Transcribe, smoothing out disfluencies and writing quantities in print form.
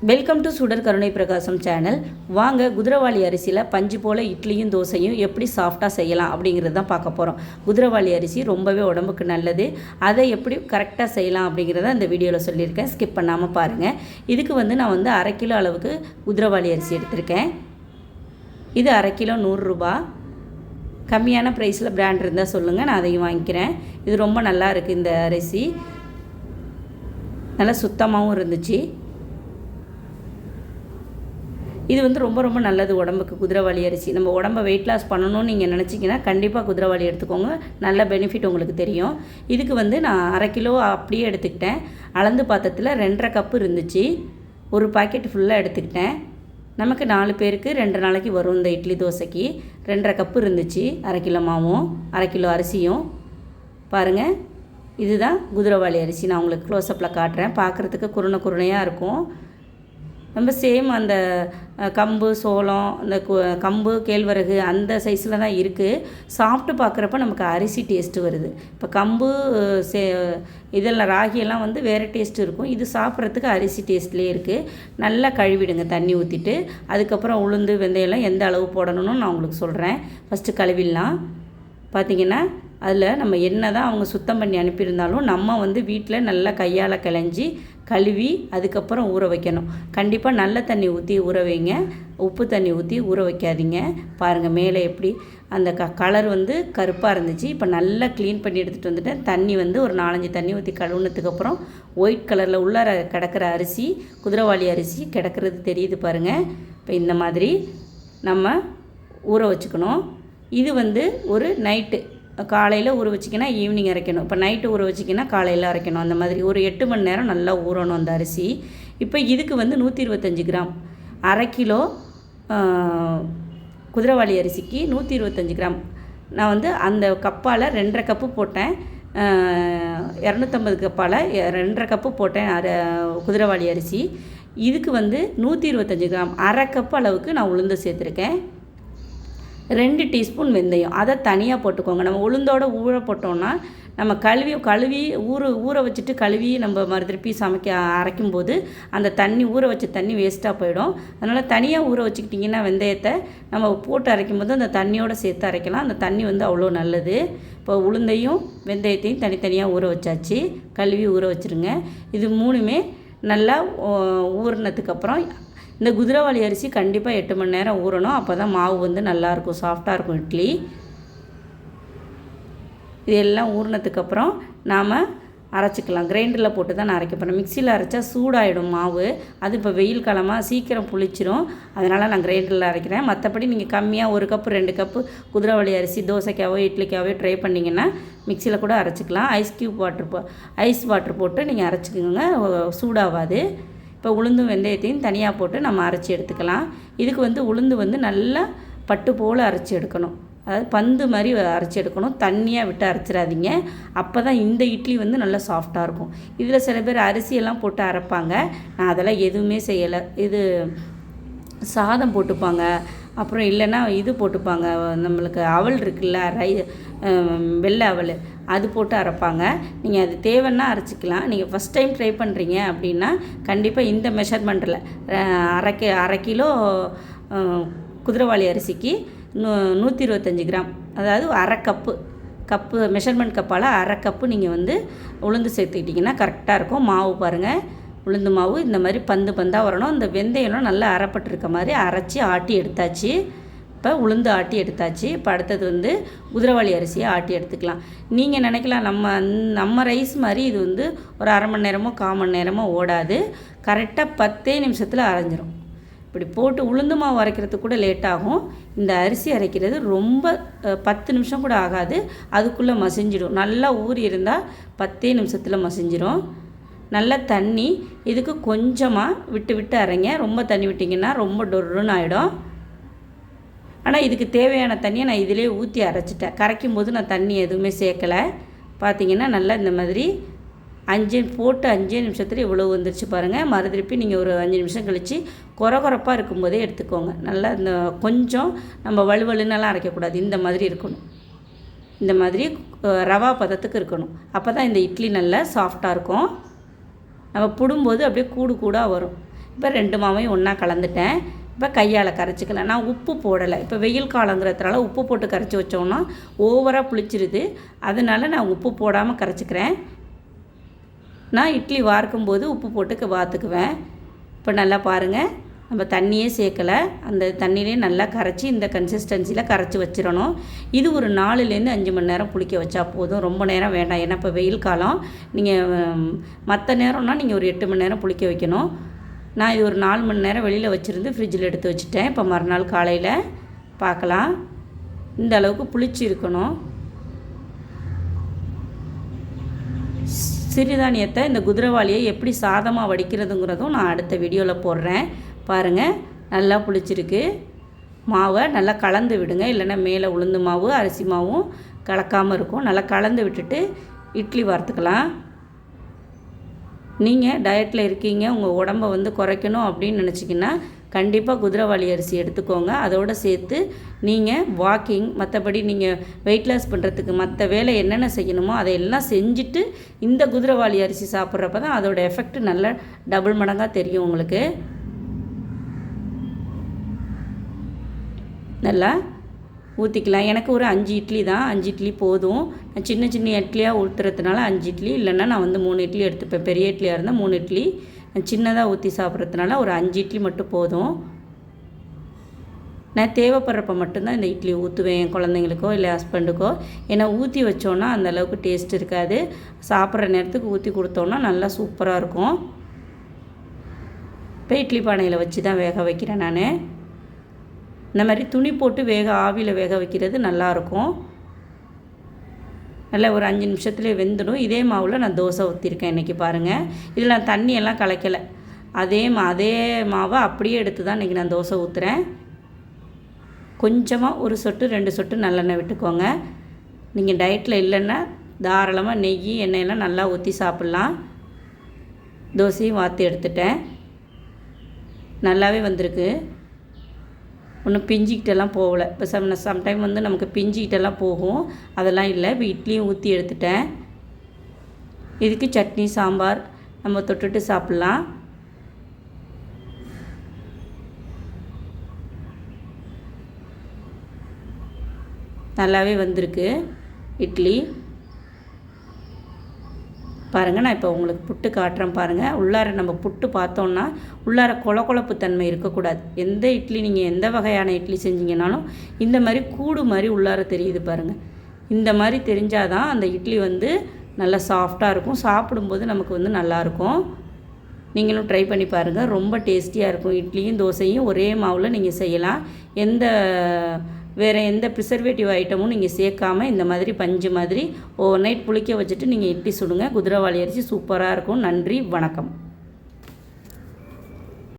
Welcome to சுடர் கருணை பிரகாசம் சேனல். வாங்க குதிரவாளி அரிசியில் பஞ்சு போல் இட்லியும் தோசையும் எப்படி சாஃப்டாக செய்யலாம் அப்படிங்கிறது தான் பார்க்க போகிறோம். குதிரவாளி அரிசி ரொம்பவே உடம்புக்கு நல்லது. அதை எப்படி கரெக்டாக செய்யலாம் அப்படிங்கிறத இந்த வீடியோவில் சொல்லியிருக்கேன். ஸ்கிப் பண்ணாமல் பாருங்கள். இதுக்கு நான் 1/2 கிலோ அளவுக்கு குதிரவாளி அரிசி எடுத்திருக்கேன். இது 1/2 கிலோ 100 ரூபா. கம்மியான ப்ரைஸில் பிராண்ட் இருந்தால் சொல்லுங்கள், நான் அதையும் வாங்கிக்கிறேன். இது ரொம்ப நல்லா இருக்குது. இந்த அரிசி நல்லா சுத்தமாகவும் இருந்துச்சு. இது ரொம்ப ரொம்ப நல்லது உடம்புக்கு. குதிரவாளி அரிசி நம்ம உடம்பை வெயிட் லாஸ் பண்ணணும்னு நீங்கள் நினச்சிங்கன்னா கண்டிப்பாக குதிரவாளி எடுத்துக்கோங்க. நல்ல பெனிஃபிட் உங்களுக்கு தெரியும். இதுக்கு நான் 1/2 கிலோ அப்படியே எடுத்துக்கிட்டேன். அளந்து பாத்திரத்தில் 2.5 கப்பு இருந்துச்சு. ஒரு பாக்கெட் ஃபுல்லாக எடுத்துக்கிட்டேன். நமக்கு 4 பேருக்கு 2 நாளைக்கு வரும். இந்த இட்லி தோசைக்கு 2.5 கப்பு இருந்துச்சு. 1/2 கிலோ மாவும் 1/2 கிலோ அரிசியும். பாருங்கள், இதுதான் குதிரவாளி அரிசி. நான் உங்களுக்கு க்ளோஸ்அப்பில் காட்டுறேன். பார்க்குறதுக்கு குருணையாக இருக்கும். நம்ம சேம் அந்த கம்பு சோளம் அந்த கம்பு கேழ்வரகு அந்த சைஸில் தான் இருக்குது. சாப்பிட்டு பார்க்குறப்ப நமக்கு அரிசி டேஸ்ட்டு வருது. இப்போ கம்பு இதெல்லாம் ராகியெல்லாம் வேறு டேஸ்ட்டு இருக்கும். இது சாப்பிட்றதுக்கு அரிசி டேஸ்ட்லேயே இருக்குது. நல்லா கழுவிடுங்க தண்ணி ஊற்றிட்டு. அதுக்கப்புறம் உளுந்து வெந்தயம்லாம் எந்த அளவு போடணும்னு நான் உங்களுக்கு சொல்கிறேன். ஃபஸ்ட்டு கழுவிடலாம். பார்த்திங்கன்னா அதில் நம்ம என்ன தான் அவங்க சுத்தம் பண்ணி அனுப்பியிருந்தாலும் நம்ம வீட்டில் நல்லா கையால் கிளஞ்சி கழுவி அதுக்கப்புறம் ஊற வைக்கணும். கண்டிப்பாக நல்ல தண்ணி ஊற்றி ஊற வைங்க. உப்பு தண்ணி ஊற்றி ஊற வைக்காதீங்க. பாருங்கள் மேலே எப்படி அந்த கலர் கருப்பாக இருந்துச்சு. இப்போ நல்லா க்ளீன் பண்ணி எடுத்துகிட்டு வந்துட்டேன். தண்ணி ஒரு 4-5 தண்ணி ஊற்றி கழுவுனதுக்கப்புறம் ஒயிட் கலரில் உள்ளார கிடக்கிற அரிசி குதிரவாளி அரிசி கிடக்கிறது தெரியுது பாருங்கள். இப்போ இந்த மாதிரி நம்ம ஊற வச்சுக்கணும். இது ஒரு நைட்டு காலையில் ஊற வச்சிக்கினா ஈவினிங் அரைக்கணும். இப்போ நைட்டு ஊற வச்சிக்கினா காலையில் அரைக்கணும். அந்த மாதிரி ஒரு 8 மணி நேரம் நல்லா ஊறணும் அந்த அரிசி. இப்போ இதுக்கு 125 கிராம் 1/2 கிலோ குதிரவாளி அரிசிக்கு 125 கிராம் நான் அந்த கப்பால் 2.5 கப்பு போட்டேன். 250 கப்பால் 2.5 கப்பு போட்டேன் குதிரவாளி அரிசி. இதுக்கு 125 கிராம் 1/2 கப்பு அளவுக்கு நான் உளுந்து சேர்த்துருக்கேன். 2 டீஸ்பூன் வெந்தயம், அதை தனியாக போட்டுக்கோங்க. நம்ம உளுந்தோட ஊற போட்டோம்னா நம்ம கழுவி ஊற வச்சுட்டு கழுவி நம்ம மறுதிருப்பி அரைக்கும்போது அந்த தண்ணி ஊற வச்ச தண்ணி வேஸ்ட்டாக போயிடும். அதனால் தனியாக ஊற வச்சுக்கிட்டிங்கன்னா வெந்தயத்தை நம்ம போட்டு அரைக்கும்போது அந்த தண்ணியோடு சேர்த்து அரைக்கலாம். அந்த தண்ணி அவ்வளோ நல்லது. இப்போ உளுந்தையும் வெந்தயத்தையும் தனித்தனியாக ஊற வச்சாச்சு. கழுவி ஊற வச்சுருங்க. இது 3மே நல்லா ஊறினதுக்கப்புறம் இந்த குதிரவாளி அரிசி கண்டிப்பாக 8 மணி நேரம் ஊறணும். அப்போ தான் மாவு நல்லாயிருக்கும், சாஃப்டாக இருக்கும் இட்லி. இதெல்லாம் ஊறினதுக்கப்புறம் நாம் அரைச்சிக்கலாம். கிரைண்டரில் போட்டு தான் நான் அரைக்க போகிறேன். மிக்சியில் அரைச்சா சூடாகிடும் மாவு. அது இப்போ வெயில் காலமாக சீக்கிரம் புளிச்சிரும். அதனால் நான் கிரைண்டரில் அரைக்கிறேன். மற்றபடி நீங்கள் கம்மியாக 1 கப்பு 2 கப்பு குதிரவாளி அரிசி தோசைக்காவோ இட்லிக்காவோ ட்ரை பண்ணிங்கன்னா மிக்சியில் கூட அரைச்சிக்கலாம். ஐஸ் வாட்டர் போட்டு நீங்கள் அரைச்சிக்கோங்க, சூடாகாது. இப்போ உளுந்தும் வெந்தயத்தையும் தனியாக போட்டு நம்ம அரைச்சி எடுத்துக்கலாம். இதுக்கு உளுந்து நல்லா பட்டு போல் அரைச்சி எடுக்கணும். அதாவது பந்து மாதிரி அரைச்சி எடுக்கணும். தண்ணியாக விட்டு அரைச்சிடாதீங்க. அப்போ தான் இந்த இட்லி நல்லா சாஃப்டாக இருக்கும். இதில் சில பேர் அரிசியெல்லாம் போட்டு அரைப்பாங்க. நான் அதெல்லாம் எதுவுமே செய்யலை. இது சாதம் போட்டுப்பாங்க. அப்புறம் இல்லைன்னா இது போட்டுப்பாங்க, நம்மளுக்கு அவல் இருக்குல்ல வெள்ளை அவல், அது போட்டு அரைப்பாங்க. நீங்கள் அது தேவைன்னா அரைச்சிக்கலாம். நீங்கள் ஃபஸ்ட் டைம் ட்ரை பண்ணுறீங்க அப்படின்னா கண்டிப்பாக இந்த மெஷர்மெண்ட்டில் 1/2 கிலோ குதிரவாளி அரிசிக்கு 125 கிராம், அதாவது 1/2 கப்பு மெஷர்மெண்ட் கப்பால் 1/2 கப்பு நீங்கள் உளுந்து சேர்த்துக்கிட்டிங்கன்னா கரெக்டாக இருக்கும். மாவு பாருங்கள், உளுந்து மாவு இந்த மாதிரி பந்தாக வரணும். இந்த வெந்தயம்லாம் நல்லா அரைப்பட்டிருக்க மாதிரி அரைச்சி ஆட்டி எடுத்தாச்சு. இப்போ உளுந்து ஆட்டி எடுத்தாச்சு. இப்போ அடுத்தது குதிரவாளி அரிசியை ஆட்டி எடுத்துக்கலாம். நீங்கள் நினைக்கலாம் நம்ம ரைஸ் மாதிரி இது ஒரு 1/2 மணி நேரமோ 1/4 மணி நேரமோ ஓடாது. கரெக்டாக 10 நிமிஷத்தில் அரைஞ்சிரும். இப்படி போட்டு உளுந்து மாவு அரைக்கிறதுக்கு கூட லேட் ஆகும். இந்த அரிசி அரைக்கிறது ரொம்ப 10 நிமிஷம் கூட ஆகாது. அதுக்குள்ளே மசிஞ்சிடும். நல்லா ஊறி இருந்தால் 10 நிமிஷத்தில் மசிஞ்சிடும். நல்ல தண்ணி இதுக்கு கொஞ்சமாக விட்டு அரைங்க. ரொம்ப தண்ணி விட்டிங்கன்னா ரொம்ப டொருன்னு ஆகிடும். ஆனால் இதுக்கு தேவையான தண்ணியை நான் இதிலே ஊற்றி அரைச்சிட்டேன். கரைக்கும் போது நான் தண்ணி எதுவுமே சேர்க்கலை. பார்த்திங்கன்னா நல்லா இந்த மாதிரி 5 நிமிஷத்தில் இவ்வளோ வந்துருச்சு பாருங்கள். மறுதிருப்பி நீங்கள் ஒரு 5 நிமிஷம் கழித்து கொரகொரப்பாக இருக்கும்போதே எடுத்துக்கோங்க. நல்லா இந்த கொஞ்சம் நம்ம வலுவலுன்னெல்லாம் அரைக்கக்கூடாது. இந்த மாதிரி இருக்கணும். இந்த மாதிரி ரவா பதத்துக்கு இருக்கணும். அப்போ தான் இந்த இட்லி நல்லா சாஃப்டாக இருக்கும். நம்ம புடும்போது அப்படியே கூடாக வரும். இப்போ 2 மாவையும் ஒன்றா கலந்துட்டேன். இப்போ கையால் கரைச்சிக்கலாம். நான் உப்பு போடலை. இப்போ வெயில் காலங்கிறதுனால உப்பு போட்டு கரைச்சி வச்சோன்னா ஓவராக புளிச்சிருது. அதனால் நான் உப்பு போடாமல் கரைச்சிக்கிறேன். நான் இட்லி வார்க்கும்போது உப்பு போட்டு வார்த்துக்குவேன். இப்போ நல்லா பாருங்கள், நம்ம தண்ணியே சேர்க்கலை, அந்த தண்ணியிலே நல்லா கரைச்சி இந்த கன்சிஸ்டன்சியில் கரைச்சி வச்சிடணும். இது ஒரு 4லேருந்து 5 மணி நேரம் புளிக்க வச்சா போதும். ரொம்ப நேரம் வேண்டாம். ஏன்னா இப்போ வெயில் காலம். நீங்கள் மற்ற நேரம்னா நீங்கள் ஒரு 8 மணி நேரம் புளிக்க வைக்கணும். நான் இது ஒரு 4 மணி நேரம் வெளியில் வச்சுருந்து ஃப்ரிட்ஜில் எடுத்து வச்சுட்டேன். இப்போ மறுநாள் காலையில் பார்க்கலாம். இந்த அளவுக்கு புளிச்சு இருக்கணும். சிறுதானியத்தை இந்த குதிரைவாளியை எப்படி சாதமாக வடிக்கிறதுங்கிறதும் நான் அடுத்த வீடியோவில் போடுறேன். பாருங்கள், நல்லா புளிச்சிருக்கு. மாவை நல்லா கலந்து விடுங்க, இல்லைன்னா மேலே உளுந்து மாவு அரிசி மாவும் கலக்காமல் இருக்கும். நல்லா கலந்து விட்டுட்டு இட்லி வறுத்துக்கலாம். நீங்கள் டயட்டில் இருக்கீங்க, உங்கள் உடம்பை குறைக்கணும் அப்படின்னு நினச்சிங்கன்னா கண்டிப்பாக குதிரைவாளி அரிசி எடுத்துக்கோங்க. அதோடு சேர்த்து நீங்கள் வாக்கிங், மற்றபடி நீங்கள் வெயிட் லாஸ் பண்ணுறதுக்கு மற்ற வேலை என்னென்ன செய்யணுமோ அதையெல்லாம் செஞ்சுட்டு இந்த குதிரைவாளி அரிசி சாப்பிட்றப்ப தான் அதோடய எஃபெக்ட் நல்லா டபுள் மடங்காக தெரியும் உங்களுக்கு. நல்லா ஊற்றிக்கலாம். எனக்கு ஒரு 5 இட்லி தான், 5 இட்லி போதும். நான் சின்ன சின்ன இட்லியாக ஊற்றுறதுனால 5 இட்லி, இல்லைன்னா நான் 3 இட்லி எடுத்துப்பேன். பெரிய இட்லியாக இருந்தால் 3 இட்லி, நான் சின்னதாக ஊற்றி சாப்பிட்றதுனால ஒரு 5 இட்லி மட்டும் போதும். நான் தேவைப்படுறப்ப மட்டும்தான் இந்த இட்லி ஊற்றுவேன், என் குழந்தைங்களுக்கோ இல்லை ஹஸ்பண்டுக்கோ. ஏன்னா ஊற்றி வச்சோன்னா அந்தளவுக்கு டேஸ்ட் இருக்காது. சாப்பிட்ற நேரத்துக்கு ஊற்றி கொடுத்தோன்னா நல்லா சூப்பராக இருக்கும். இப்போ இட்லி பானையில் வச்சு தான் வேக வைக்கிறேன் நான். இந்த மாதிரி துணி போட்டு ஆவியில் வேக வைக்கிறது நல்லாயிருக்கும். நல்லா ஒரு 5 நிமிஷத்துலேயே வெந்துடும். இதே மாவில் நான் தோசை ஊற்றிருக்கேன் இன்றைக்கி பாருங்கள். இதில் நான் தண்ணியெல்லாம் கலக்கலை. அதே மாவை அப்படியே எடுத்து தான் இன்றைக்கி நான் தோசை ஊற்றுறேன். கொஞ்சமாக ஒரு சொட்டு 2 சொட்டு நல்லெண்ணெய் விட்டுக்கோங்க. நீங்கள் டயட்டில் இல்லைன்னா தாராளமாக நெய் எண்ணெயெல்லாம் நல்லா ஊற்றி சாப்பிட்லாம். தோசையும் வாற்றி எடுத்துட்டேன். நல்லாவே வந்திருக்கு. ஒன்றும் பிஞ்சிக்கிட்டெல்லாம் போகலை. இப்போ சம்டைம் நமக்கு பிஞ்சிக்கிட்டெல்லாம் போகும், அதெல்லாம் இல்லை. இப்போ இட்லியும் ஊற்றி எடுத்துட்டேன். இதுக்கு சட்னி சாம்பார் நம்ம தொட்டுட்டு சாப்பிட்லாம். நல்லாவே வந்திருக்கு இட்லி. பாருங்கள், நான் இப்போ உங்களுக்கு புட்டு காட்டுறேன் பாருங்கள். உள்ளார நம்ம புட்டு பார்த்தோன்னா உள்ளார கொழப்பு தன்மை இருக்கக்கூடாது. எந்த இட்லி நீங்கள் எந்த வகையான இட்லி செஞ்சீங்கனாலும் இந்த மாதிரி கூடு மாதிரி உள்ளார தெரியுது பாருங்கள். இந்த மாதிரி தெரிஞ்சால் தான் அந்த இட்லி நல்லா சாஃப்டாக இருக்கும். சாப்பிடும்போது நமக்கு நல்லாயிருக்கும். நீங்களும் ட்ரை பண்ணி பாருங்கள், ரொம்ப டேஸ்டியாக இருக்கும். இட்லியும் தோசையும் ஒரே மாவில் நீங்கள் செய்யலாம். வேறு எந்த ப்ரிசர்வேட்டிவ் ஐட்டமும் நீங்கள் சேர்க்காமல் இந்த மாதிரி பஞ்சு மாதிரி ஓவர் நைட் புளிக்க வச்சுட்டு நீங்கள் இட்லி சுடுங்க. குதிரைவாளி அரிசி சூப்பராக இருக்கும். நன்றி, வணக்கம்.